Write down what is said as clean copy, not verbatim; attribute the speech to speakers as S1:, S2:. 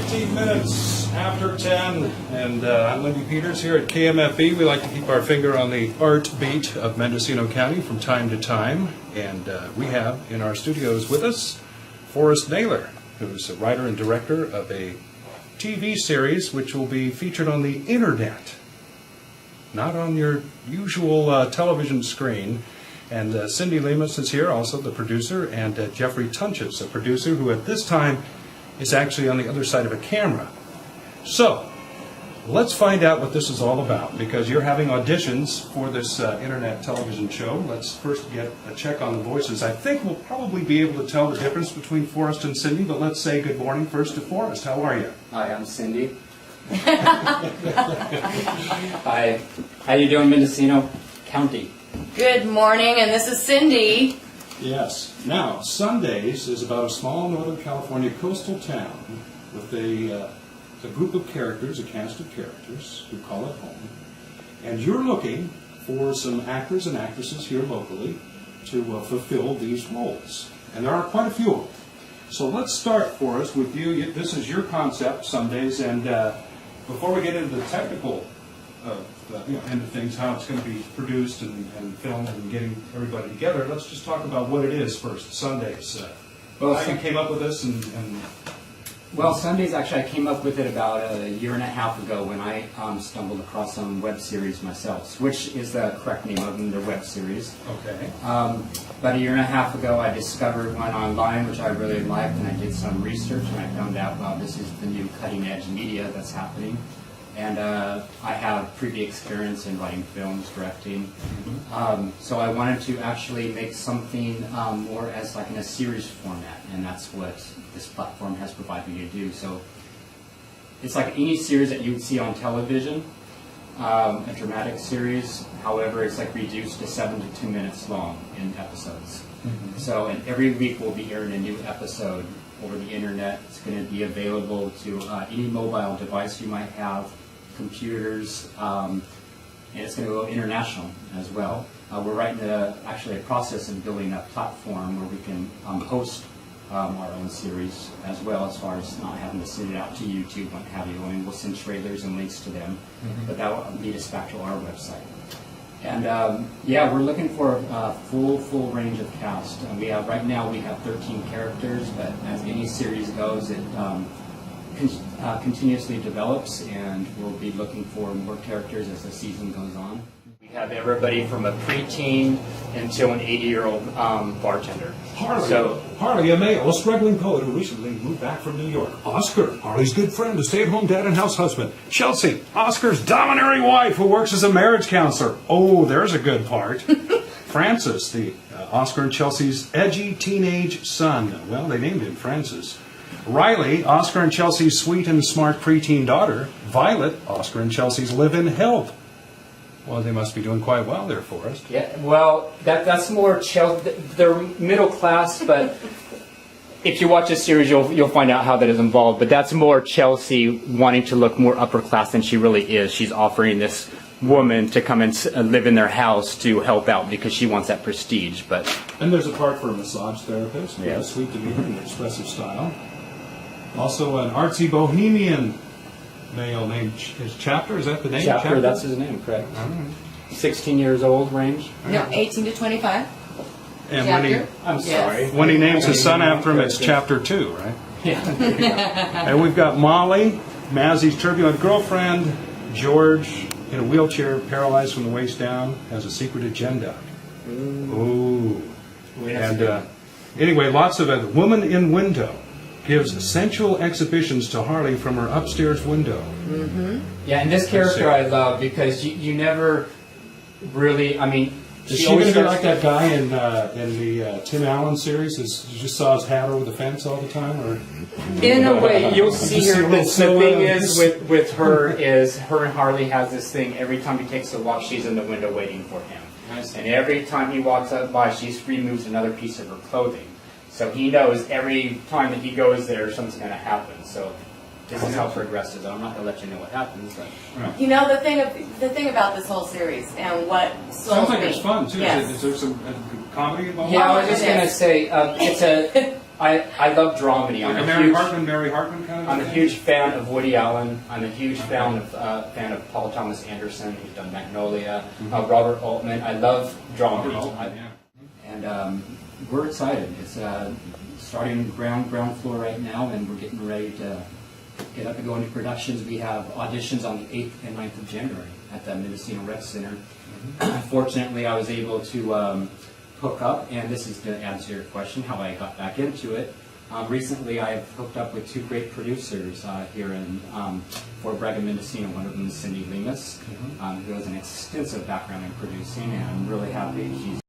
S1: 15 minutes after 10, and I'm Lindy Peters here at KMFB. We like to keep our finger on the art beat of Mendocino County from time to time, and we have in our studios with us Forrest Naylor, who's a writer and director of a TV series which will be featured on the internet, not on your usual television screen. And Cindy Lemas is here, also the producer, and Jeffrey Tunches, a producer who at this time is actually on the other side of a camera. So, let's find out what this is all about, because you're having auditions for this internet television show. Let's first get a check on the voices. I think we'll probably be able to tell the difference between Forrest and Cindy, but let's say good morning first to Forrest. How are you?
S2: Hi, I'm Cindy. Hi. How you doing, Mendocino County?
S3: Good morning, and this is Cindy.
S1: Yes. Now, Sundays is about a small Northern California coastal town with a group of characters, a cast of characters who call it home. And you're looking for some actors and actresses here locally to fulfill these roles. And there are quite a few of them. So let's start, Forrest, with you. This is your concept, Sundays, and before we get into the technical end of things, how it's going to be produced and filmed and getting everybody together, let's just talk about what it is first, Sundays. How you came up with this and
S2: Well, Sundays, actually, I came up with it about a year and a half ago when I stumbled across some web series myself, which is the correct name of them, the web series.
S1: Okay.
S2: About a year and a half ago, I discovered one online, which I really liked, and I did some research, and I found out, wow, this is the new cutting-edge media that's happening. And I have previous experience in writing films, directing. So I wanted to actually make something more as like in a series format, and that's what this platform has provided me to do. So it's like any series that you would see on television, a dramatic series. However, it's like reduced to 7 to 2 minutes long in episodes. So, and every week we'll be airing a new episode over the internet. It's going to be available to any mobile device you might have, computers, and it's going to go international as well. We're right in actually a process of building a platform where we can host our own series as well, as far as not having to send it out to YouTube and what have you, and we'll send trailers and links to them, but that will lead us back to our website. And yeah, we're looking for a full range of cast. Right now we have 13 characters, but as any series goes, it continuously develops, and we'll be looking for more characters as the season goes on. We have everybody from a preteen until an 80-year-old bartender.
S1: Harley, a male, a struggling poet who recently moved back from New York. Oscar, Harley's good friend, a stay-at-home dad and house husband. Chelsea, Oscar's domineering wife who works as a marriage counselor. Oh, there's a good part. Francis, the Oscar and Chelsea's edgy teenage son. Well, they named him Francis. Riley, Oscar and Chelsea's sweet and smart preteen daughter. Violet, Oscar and Chelsea's live-in help. Well, they must be doing quite well there, Forrest.
S2: Yeah, well, that's more they're middle class, but if you watch this series, you'll find out how that is involved. But that's more Chelsea wanting to look more upper class than she really is. She's offering this woman to come and live in their house to help out because she wants that prestige.
S1: And there's a part for a massage therapist with
S2: Yeah.
S1: a sweet demeanor and expressive style. Also an artsy bohemian male named his Chapter. Is that the name?
S2: Chapter, that's his name, correct.
S1: All right.
S2: 16 years old range.
S3: No, 18 to 25.
S1: And
S3: Chapter?
S2: I'm sorry.
S1: when he names his son after him, it's Chapter 2, right?
S2: Yeah.
S1: And we've got Molly, Mazzy's turbulent girlfriend. George, in a wheelchair, paralyzed from the waist down, has a secret agenda. Ooh. And anyway, lots of it. Woman in Window gives sensual exhibitions to Harley from her upstairs window.
S2: Yeah, and this character I love because you never really,
S1: Is she going to be like that guy in the Tim Allen series? You just saw his hat over the fence all the time, or?
S2: In a way, you'll see her. The
S1: silhouette
S2: thing
S1: of
S2: is with her is her and Harley has this thing. Every time he takes a walk, she's in the window waiting for him, and every time he walks up by, she removes another piece of her clothing. So he knows every time that he goes there, something's going to happen. So this is how progressive. I'm not going to let you know what happens. But.
S3: You know, the thing about this whole series and what
S1: Sounds like it's fun too.
S3: Yes.
S1: Is there some comedy involved?
S2: Yeah, I was just going to say it's I love dramedy.
S1: Like a Mary Hartman kind of
S2: I'm a
S1: thing?
S2: huge fan of Woody Allen. I'm a huge fan of Paul Thomas Anderson, who's done Magnolia. Robert Altman. I love dramedy. And we're excited. It's starting ground floor right now, and we're getting ready to get up and go into productions. We have auditions on the 8th and 9th of January at the Mendocino Rec Center. Fortunately, I was able to hook up, and this is to answer your question, how I got back into it. Recently, I have hooked up with two great producers here in Fort Bragg and Mendocino. One of them is Cindy Lemas, who has an extensive background in producing, and I'm really happy she's